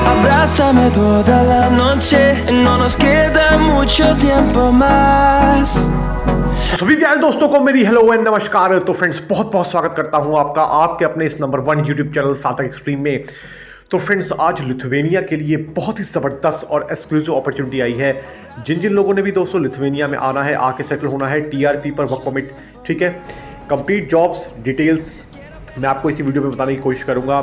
Abrázame toda la noche, no nos queda mucho tiempo más. सभी प्यारे दोस्तों को मेरी हेलो एंड नमस्कार। तो फ्रेंड्स, बहुत बहुत स्वागत करता हूं आपका आपके अपने इस नंबर 1 यूट्यूब चैनल सार्थक एक्सट्रीम में। तो फ्रेंड्स, आज लिथुवेनिया के लिए बहुत ही ज़बरदस्त और एक्सक्लूसिव अपॉर्चुनिटी आई है। जिन जिन लोगों ने भी दोस्तों लिथुवेनिया में आना है, आके सेटल होना है, टीआरपी पर वर्क परमिट, ठीक है, कंप्लीट जॉब्स डिटेल्स मैं आपको इसी वीडियो में बताने की कोशिश करूंगा।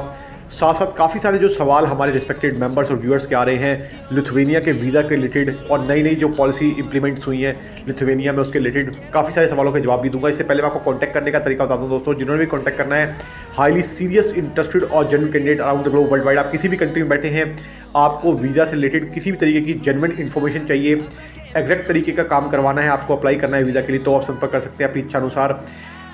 साथ साथ काफ़ी सारे जो सवाल हमारे रिस्पेक्टेड मेंबर्स और व्यूअर्स के आ रहे हैं लिथुवेनिया के वीज़ा के रिलेटेड और नई नई जो पॉलिसी इंप्लीमेंट्स हुई हैं लिथुवेनिया में, उसके रिलेटेड काफ़ी सारे सवालों के जवाब भी दूंगा। इससे पहले मैं आपको कॉन्टैक्ट करने का तरीका बताता हूँ दोस्तों। जिन्होंने भी कॉन्टैक्ट करना है, हाईली सीरियस, इंटरेस्टेड और genuine candidate around the globe world wide, आप किसी भी कंट्री में बैठे हैं, आपको वीज़ा से रिलेटेड किसी भी तरीके की जेन्युइन इन्फॉर्मेशन चाहिए, एग्जैक्ट तरीके का काम करवाना है, आपको अप्लाई करना है वीज़ा के लिए, तो आप संपर्क कर सकते हैं अपनी इच्छा अनुसार।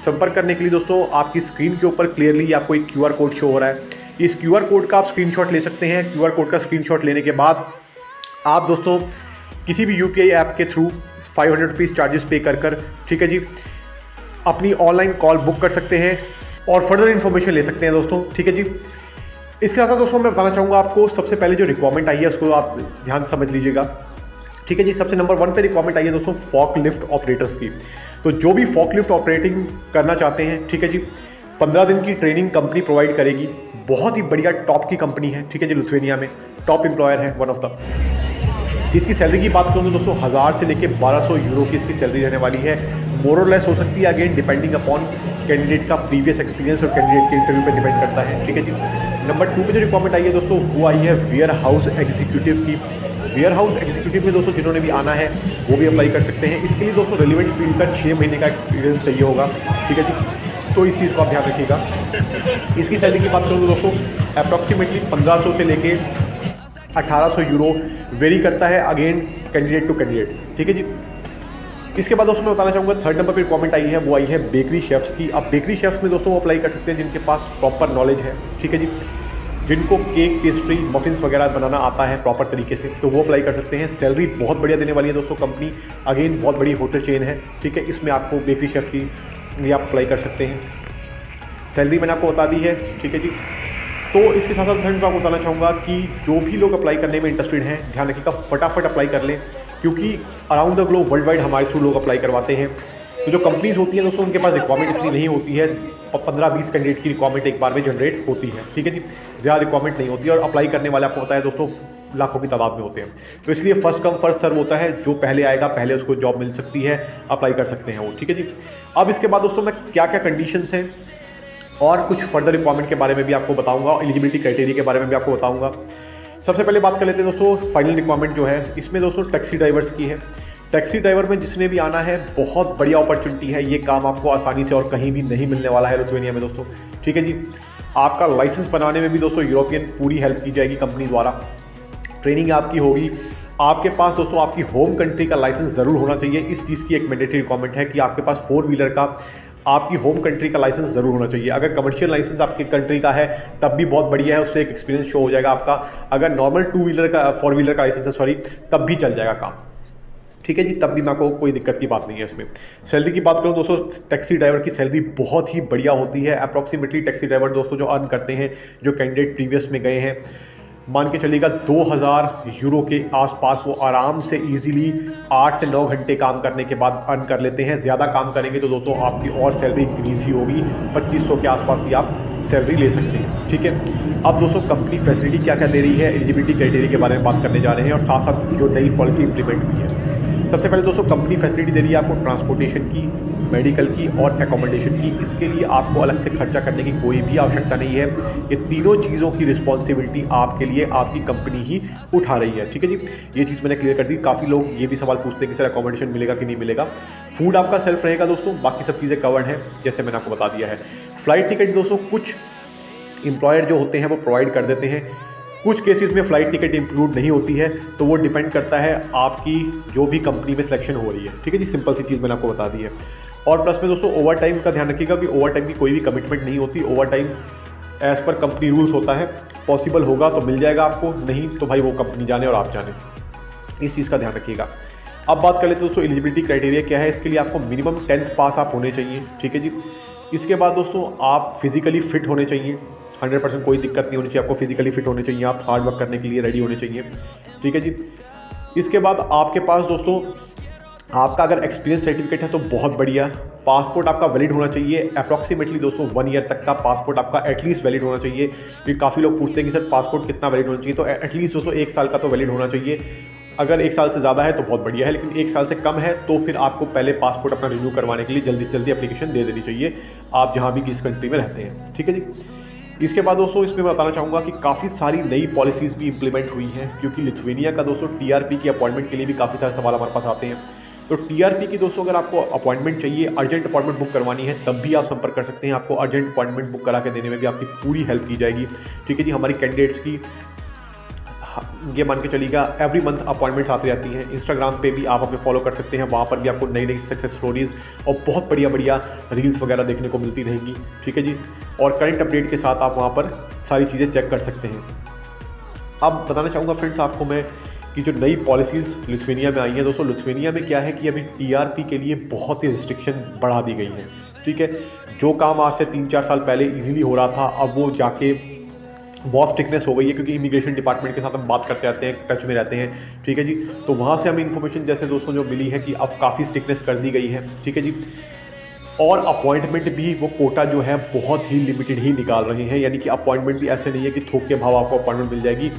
संपर्क करने के लिए दोस्तों आपकी स्क्रीन के ऊपर क्लियरली आपको एक QR कोड शो हो रहा है। इस QR कोड का आप स्क्रीनशॉट ले सकते हैं। QR कोड का स्क्रीनशॉट लेने के बाद आप दोस्तों किसी भी UPI ऐप के थ्रू 500 रुपीज़ चार्जेस पे कर, ठीक है जी, अपनी ऑनलाइन कॉल बुक कर सकते हैं और फर्दर इन्फॉर्मेशन ले सकते हैं दोस्तों, ठीक है जी। इसके साथ साथ दोस्तों मैं बताना चाहूँगा आपको, सबसे पहले जो रिक्वायरमेंट आई है उसको आप ध्यान से समझ लीजिएगा, ठीक है जी। सबसे नंबर 1 पे रिक्वायरमेंट आई है दोस्तों फॉक लिफ्ट ऑपरेटर्स की। तो जो भी फॉक लिफ्ट ऑपरेटिंग करना चाहते हैं, ठीक है जी, 15 दिन की ट्रेनिंग कंपनी प्रोवाइड करेगी। बहुत ही बढ़िया टॉप की कंपनी है, ठीक है जी, लिथुवेनिया में टॉप एम्प्लॉयर है, वन ऑफ द। इसकी सैलरी की बात करूँ तो दोस्तों 1000 से लेकर 1200 यूरो की इसकी सैलरी रहने वाली है। मोर और लेस हो सकती है, अगेन डिपेंडिंग अपॉन कैंडिडेट का प्रीवियस एक्सपीरियंस और कैंडिडेट के इंटरव्यू पे डिपेंड करता है, ठीक है जी। नंबर 2 पे जो रिक्वायरमेंट आई है दोस्तों वो आई है वेयर हाउस एग्जीक्यूटिव की। वेयर हाउस एग्जीक्यूटिव में दोस्तों जिन्होंने भी आना है वो भी अप्लाई कर सकते हैं। इसके लिए दोस्तों रेलिवेंट फील्ड का 6 महीने का एक्सपीरियंस चाहिए होगा, ठीक है जी, तो इस चीज़ को आप ध्यान रखिएगा। इसकी सैलरी की बात करूँ तो दोस्तों अप्रॉक्सीमेटली 1500 से लेके 1800 यूरो वेरी करता है, अगेन कैंडिडेट टू कैंडिडेट, ठीक है जी। इसके बाद दोस्तों मैं बताना चाहूँगा 3rd नंबर पर रिक्वायरमेंट आई है वो आई है बेकरी शेफ्स की। अब बेकरी शेफ्स में दोस्तों वो अप्लाई कर सकते हैं जिनके पास प्रॉपर नॉलेज है, ठीक है जी, जिनको केक, पेस्ट्री, मफिन्स वगैरह बनाना आता है प्रॉपर तरीके से, तो वो अप्लाई कर सकते हैं। सैलरी बहुत बढ़िया देने वाली है दोस्तों कंपनी, अगेन बहुत बड़ी होटल चेन है, ठीक है। इसमें आपको बेकरी शेफ की ये आप अप्लाई कर सकते हैं। सैलरी मैंने आपको बता दी है, ठीक है जी। तो इसके साथ साथ मैं आपको बताना चाहूँगा कि जो भी लोग अप्लाई करने में इंटरेस्टेड हैं, ध्यान रखिएगा फटाफट अप्लाई कर लें, क्योंकि around the globe world wide हमारे थ्रू लोग अप्लाई करवाते हैं। तो जो कंपनीज होती हैं दोस्तों उनके पास रिक्वायरमेंट इतनी नहीं होती है, 15-20 कैंडिडेट की रिक्वायरमेंट एक बार में जनरेट होती है, ठीक है जी, ज़्यादा रिक्वायरमेंट नहीं होती है। और अप्लाई करने वाले आपको पता है दोस्तों लाखों की तादाद में होते हैं, तो इसलिए फर्स्ट कम फर्स्ट सर्व होता है। जो पहले आएगा पहले उसको जॉब मिल सकती है, अप्लाई कर सकते हैं वो, ठीक है जी। अब इसके बाद दोस्तों मैं क्या क्या कंडीशंस हैं और कुछ फर्दर रिक्वायरमेंट के बारे में भी आपको बताऊंगा, एलिजिबिलिटी क्राइटेरिया के बारे में भी आपको बताऊंगा। सबसे पहले बात कर लेते हैं दोस्तों फाइनल रिक्वायरमेंट जो है, इसमें दोस्तों टैक्सी ड्राइवर्स की है। टैक्सी ड्राइवर में जिसने भी आना है बहुत बढ़िया अपॉर्चुनिटी है, ये काम आपको आसानी से और कहीं भी नहीं मिलने वाला है लिथुवेनिया में दोस्तों, ठीक है जी। आपका लाइसेंस बनाने में भी दोस्तों यूरोपियन पूरी हेल्प की जाएगी कंपनी द्वारा, ट्रेनिंग आपकी होगी। आपके पास दोस्तों आपकी होम कंट्री का लाइसेंस ज़रूर होना चाहिए। इस चीज़ की एक मैंडेटरी रिक्वायरमेंट है कि आपके पास 4 व्हीलर का आपकी होम कंट्री का लाइसेंस ज़रूर होना चाहिए। अगर कमर्शियल लाइसेंस आपकी कंट्री का है तब भी बहुत बढ़िया है, उससे एक एक्सपीरियंस शो हो जाएगा आपका। अगर नॉर्मल 2 व्हीलर का 4 व्हीलर का लाइसेंस है सॉरी, तब भी चल जाएगा काम, ठीक है जी, तब भी मैं आपको कोई दिक्कत की बात नहीं है इसमें। सैलरी की बात करूँ दोस्तों, टैक्सी ड्राइवर की सैलरी बहुत ही बढ़िया होती है। अप्रॉक्सीमेटली टैक्सी ड्राइवर दोस्तों जो अर्न करते हैं, जो कैंडिडेट प्रीवियस में गए हैं, मान के चलिएगा 2000 यूरो के आसपास वो आराम से इजीली 8 से 9 घंटे काम करने के बाद अर्न कर लेते हैं। ज़्यादा काम करेंगे तो दोस्तों आपकी और सैलरी इंक्रीज ही होगी, 2500 के आसपास भी आप सैलरी ले सकते हैं, ठीक है। अब दोस्तों कंपनी फैसिलिटी क्या क्या दे रही है, एलिजिबिलिटी क्राइटेरिया के बारे में बात करने जा रहे हैं और साथ साथ जो नई पॉलिसी इंप्लीमेंट हुई है। सबसे पहले दोस्तों कंपनी फैसिलिटी दे रही है आपको ट्रांसपोर्टेशन की, मेडिकल की और एकोमोडेशन की। इसके लिए आपको अलग से खर्चा करने की कोई भी आवश्यकता नहीं है। ये तीनों चीज़ों की रिस्पॉन्सिबिलिटी आपके लिए आपकी कंपनी ही उठा रही है, ठीक है जी। ये चीज़ मैंने क्लियर कर दी। काफ़ी लोग ये भी सवाल पूछते हैं कि सर एकोमोडेशन मिलेगा कि नहीं मिलेगा। फूड आपका सेल्फ रहेगा दोस्तों, बाकी सब चीज़ें कवर्ड हैं जैसे मैंने आपको बता दिया है। फ्लाइट टिकट दोस्तों कुछ एम्प्लॉयर जो होते हैं वो प्रोवाइड कर देते हैं, कुछ केसेस में फ़्लाइट टिकट इंक्लूड नहीं होती है, तो वो डिपेंड करता है आपकी जो भी कंपनी में सिलेक्शन हो रही है, ठीक है जी। सिंपल सी चीज़ मैंने आपको बता दी है। और प्लस में दोस्तों ओवर टाइम का ध्यान रखिएगा कि ओवर टाइम की कोई भी कमिटमेंट नहीं होती। Over time as per company rules होता है, पॉसिबल होगा तो मिल जाएगा आपको, नहीं तो भाई वो कंपनी जाने और आप जाने, इस चीज़ का ध्यान रखिएगा। अब बात कर लेते हैं दोस्तों एलिजिबिलिटी क्राइटेरिया क्या है। इसके लिए आपको मिनिमम 10th पास आप होने चाहिए, ठीक है जी। इसके बाद दोस्तों आप फिजिकली फिट होने चाहिए, 100% कोई दिक्कत नहीं होनी चाहिए, आपको फिजिकली फिट होने चाहिए, आप हार्ड वर्क करने के लिए रेडी होने चाहिए, ठीक है जी। इसके बाद आपके पास दोस्तों आपका अगर एक्सपीरियंस सर्टिफिकेट है तो बहुत बढ़िया। पासपोर्ट आपका वैलिड होना चाहिए, अप्रॉक्सीमेटली दोस्तों 1 ईयर तक का पासपोर्ट आपका एटलीस्ट वैलिड होना चाहिए। क्योंकि काफ़ी लोग पूछते हैं कि सर पासपोर्ट कितना वैलिड होना चाहिए, तो एटलीस्ट दोस्तों 1 साल का तो वैलिड होना चाहिए। अगर 1 साल से ज़्यादा है तो बहुत बढ़िया है, लेकिन 1 साल से कम है तो फिर आपको पहले पासपोर्ट अपना रिन्यू करवाने के लिए जल्दी से जल्दी एप्लीकेशन दे देनी चाहिए, आप जहाँ भी किस कंट्री में रहते हैं, ठीक है जी। इसके बाद दोस्तों इसमें मैं बताना चाहूँगा कि काफ़ी सारी नई पॉलिसीज़ भी इंप्लीमेंट हुई हैं, क्योंकि लिथुआनिया का दोस्तों टीआरपी की अपॉइंटमेंट के लिए भी काफ़ी सारे सवाल हमारे पास आते हैं। तो टीआरपी की दोस्तों अगर आपको अपॉइंटमेंट चाहिए, अर्जेंट अपॉइंटमेंट बुक करवानी है, तब भी आप संपर्क कर सकते हैं। आपको अर्जेंट अपॉइंटमेंट बुक करा के देने में भी आपकी पूरी हेल्प की जाएगी, ठीक है जी। हमारी कैंडिडेट्स की ये मान के चलिएगा एवरी मंथ अपॉइंटमेंट्स आती रहती हैं। इंस्टाग्राम पे भी आप हमें फॉलो कर सकते हैं, वहाँ पर भी आपको नई नई सक्सेस स्टोरीज़ और बहुत बढ़िया बढ़िया रील्स वगैरह देखने को मिलती रहेंगी, ठीक है जी। और करंट अपडेट के साथ आप वहाँ पर सारी चीज़ें चेक कर सकते हैं। अब बताना चाहूँगा फ्रेंड्स आपको मैं कि जो नई पॉलिसीज़ लिथुआनिया में आई हैं दोस्तों, लिथुआनिया में क्या है कि अभी टीआरपी के लिए बहुत ही रिस्ट्रिक्शन बढ़ा दी गई हैं, ठीक है। जो काम आज से 3-4 साल पहले इजीली हो रहा था, अब वो जाके बहुत स्ट्रिक्टनेस हो गई है, क्योंकि इमिग्रेशन डिपार्टमेंट के साथ हम बात करते रहते हैं, टच में रहते हैं, ठीक है जी। तो वहाँ से हमें इन्फॉर्मेशन जैसे दोस्तों जो मिली है कि अब काफ़ी स्ट्रिक्टनेस कर दी गई है, ठीक है जी। और अपॉइंटमेंट भी वो कोटा जो है बहुत ही लिमिटेड ही निकाल रहे हैं, यानी कि अपॉइंटमेंट भी ऐसे नहीं है कि थोक के भाव आपको अपॉइंटमेंट मिल जाएगी।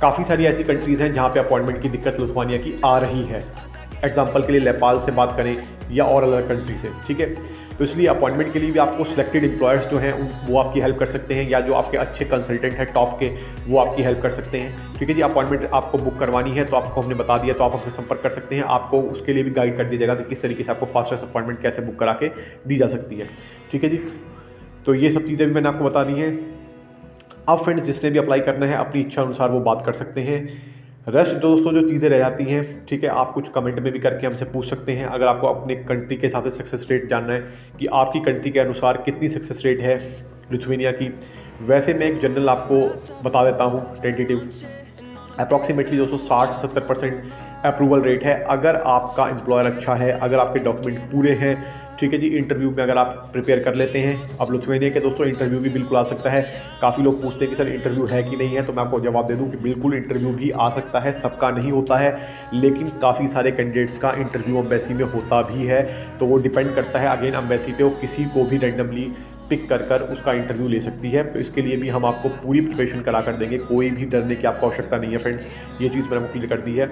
काफ़ी सारी ऐसी कंट्रीज़ हैं जहाँ पे अपॉइंटमेंट की दिक्कत लिथुआनिया की आ रही है। एग्जाम्पल के लिए नेपाल से बात करें या और अलग कंट्री से, ठीक है। तो इसलिए अपॉइंटमेंट के लिए भी आपको सिलेक्टेड एम्प्लॉयर्स जो हैं वो आपकी हेल्प कर सकते हैं, या जो आपके अच्छे कंसल्टेंट हैं टॉप के वो आपकी हेल्प कर सकते हैं, ठीक है जी। अपॉइंटमेंट आपको बुक करवानी है तो आपको हमने बता दिया, तो आप हमसे संपर्क कर सकते हैं। आपको उसके लिए भी गाइड कर दिया जाएगा कि किस तरीके से आपको फास्टेस्ट अपॉइंटमेंट कैसे बुक करा के दी जा सकती है, ठीक है जी। तो ये सब चीज़ें भी मैंने आपको बता दी हैं। अब फ्रेंड्स जिसने भी अप्लाई करना है अपनी इच्छा अनुसार वो बात कर सकते हैं। रेस्ट दोस्तों जो चीज़ें रह जाती हैं, ठीक है, आप कुछ कमेंट में भी करके हमसे पूछ सकते हैं। अगर आपको अपने कंट्री के हिसाब से सक्सेस रेट जानना है कि आपकी कंट्री के अनुसार कितनी सक्सेस रेट है लिथुआनिया की, वैसे मैं एक जनरल आपको बता देता हूँ टेंटेटिव। अप्रॉक्सीमेटली दोस्तों 60 से 70% अप्रूवल रेट है, अगर आपका एम्प्लॉयर अच्छा है, अगर आपके डॉक्यूमेंट पूरे हैं, ठीक है जी। इंटरव्यू में अगर आप प्रिपेयर कर लेते हैं, अब लिथुआनिया के दोस्तों इंटरव्यू भी बिल्कुल आ सकता है। काफ़ी लोग पूछते हैं कि सर इंटरव्यू है कि नहीं है, तो मैं आपको जवाब दे दूं कि बिल्कुल इंटरव्यू भी आ सकता है, सबका नहीं होता है, लेकिन काफ़ी सारे कैंडिडेट्स का इंटरव्यू एम्बेसी में होता भी है। तो वो डिपेंड करता है अगेन एम्बेसी पे, वो किसी को भी रैंडमली पिक कर उसका इंटरव्यू ले सकती है। तो इसके लिए भी हम आपको पूरी प्रिपरेशन करा कर देंगे, कोई भी डरने की आपको आवश्यकता नहीं है फ्रेंड्स। ये चीज़ मैंने क्लियर कर दी है,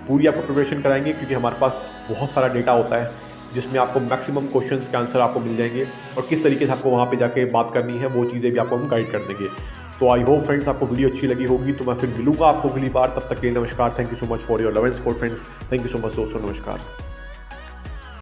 पूरी आपको प्रिपरेशन कराएंगे, क्योंकि हमारे पास बहुत सारा डेटा होता है जिसमें आपको मैक्सिमम क्वेश्चंस के आंसर आपको मिल जाएंगे, और किस तरीके से आपको वहाँ पे जाके बात करनी है वो चीज़ें भी आपको हम गाइड कर देंगे। तो आई होप फ्रेंड्स आपको वीडियो अच्छी लगी होगी, तो मैं फिर मिलूंगा आपको अगली बार। तब तक के लिए नमस्कार, thank you so much for your love and support friends, thank you so much दोस्तों, नमस्कार।